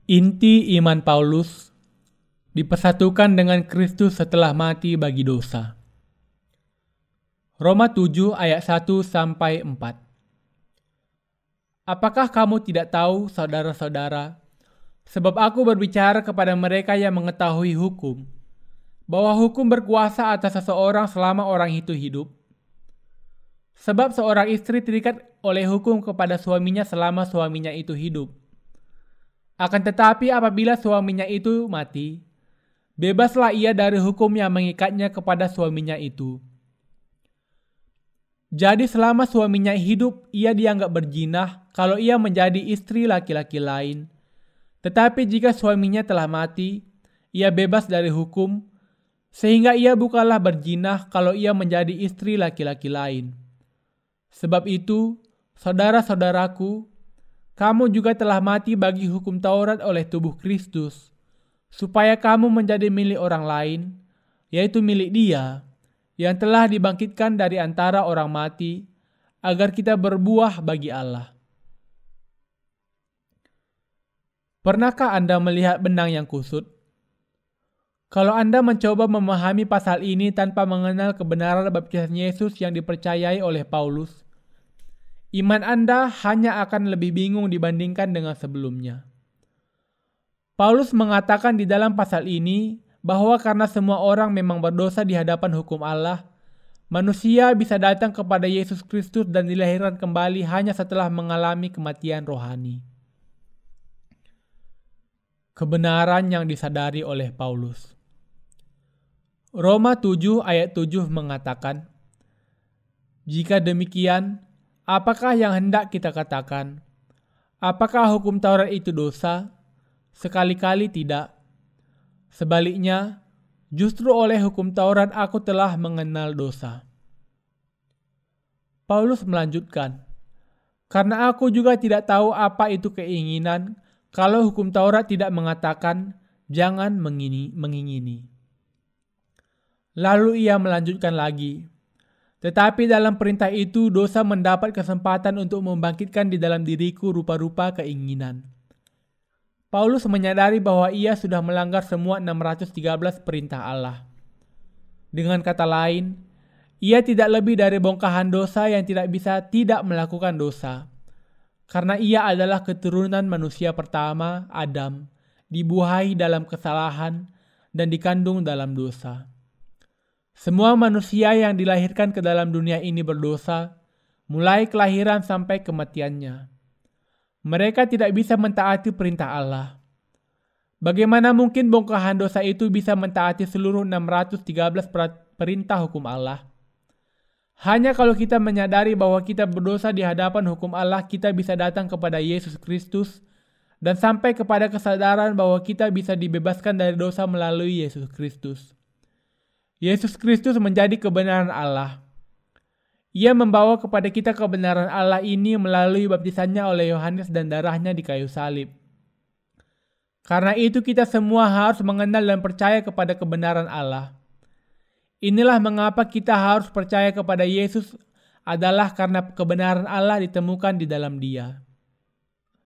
Inti iman Paulus dipersatukan dengan Kristus setelah mati bagi dosa. Roma 7 ayat 1-4. Apakah kamu tidak tahu, saudara-saudara, sebab aku berbicara kepada mereka yang mengetahui hukum, bahwa hukum berkuasa atas seseorang selama orang itu hidup? Sebab seorang istri terikat oleh hukum kepada suaminya selama suaminya itu hidup. Akan tetapi apabila suaminya itu mati, bebaslah ia dari hukum yang mengikatnya kepada suaminya itu. Jadi selama suaminya hidup, ia dianggap berzinah kalau ia menjadi istri laki-laki lain. Tetapi jika suaminya telah mati, ia bebas dari hukum, sehingga ia bukanlah berzinah kalau ia menjadi istri laki-laki lain. Sebab itu, saudara-saudaraku, kamu juga telah mati bagi hukum Taurat oleh tubuh Kristus, supaya kamu menjadi milik orang lain, yaitu milik Dia, yang telah dibangkitkan dari antara orang mati, agar kita berbuah bagi Allah. Pernahkah Anda melihat benang yang kusut? Kalau Anda mencoba memahami pasal ini tanpa mengenal kebenaran baptisan Yesus yang dipercayai oleh Paulus, iman Anda hanya akan lebih bingung dibandingkan dengan sebelumnya. Paulus mengatakan di dalam pasal ini bahwa karena semua orang memang berdosa di hadapan hukum Allah, manusia bisa datang kepada Yesus Kristus dan dilahirkan kembali hanya setelah mengalami kematian rohani. Kebenaran yang disadari oleh Paulus. Roma 7 ayat 7 mengatakan, "Jika demikian, apakah yang hendak kita katakan? Apakah hukum Taurat itu dosa? Sekali-kali tidak. Sebaliknya, justru oleh hukum Taurat aku telah mengenal dosa." Paulus melanjutkan, "Karena aku juga tidak tahu apa itu keinginan, kalau hukum Taurat tidak mengatakan, jangan mengingini." Lalu ia melanjutkan lagi, "Tetapi dalam perintah itu dosa mendapat kesempatan untuk membangkitkan di dalam diriku rupa-rupa keinginan." Paulus menyadari bahwa ia sudah melanggar semua 613 perintah Allah. Dengan kata lain, ia tidak lebih dari bongkahan dosa yang tidak bisa tidak melakukan dosa. Karena ia adalah keturunan manusia pertama, Adam, dibuahi dalam kesalahan dan dikandung dalam dosa. Semua manusia yang dilahirkan ke dalam dunia ini berdosa, mulai kelahiran sampai kematiannya. Mereka tidak bisa mentaati perintah Allah. Bagaimana mungkin bongkahan dosa itu bisa mentaati seluruh 613 perintah hukum Allah? Hanya kalau kita menyadari bahwa kita berdosa di hadapan hukum Allah, kita bisa datang kepada Yesus Kristus dan sampai kepada kesadaran bahwa kita bisa dibebaskan dari dosa melalui Yesus Kristus. Yesus Kristus menjadi kebenaran Allah. Ia membawa kepada kita kebenaran Allah ini melalui baptisannya oleh Yohanes dan darahnya di kayu salib. Karena itu kita semua harus mengenal dan percaya kepada kebenaran Allah. Inilah mengapa kita harus percaya kepada Yesus adalah karena kebenaran Allah ditemukan di dalam Dia.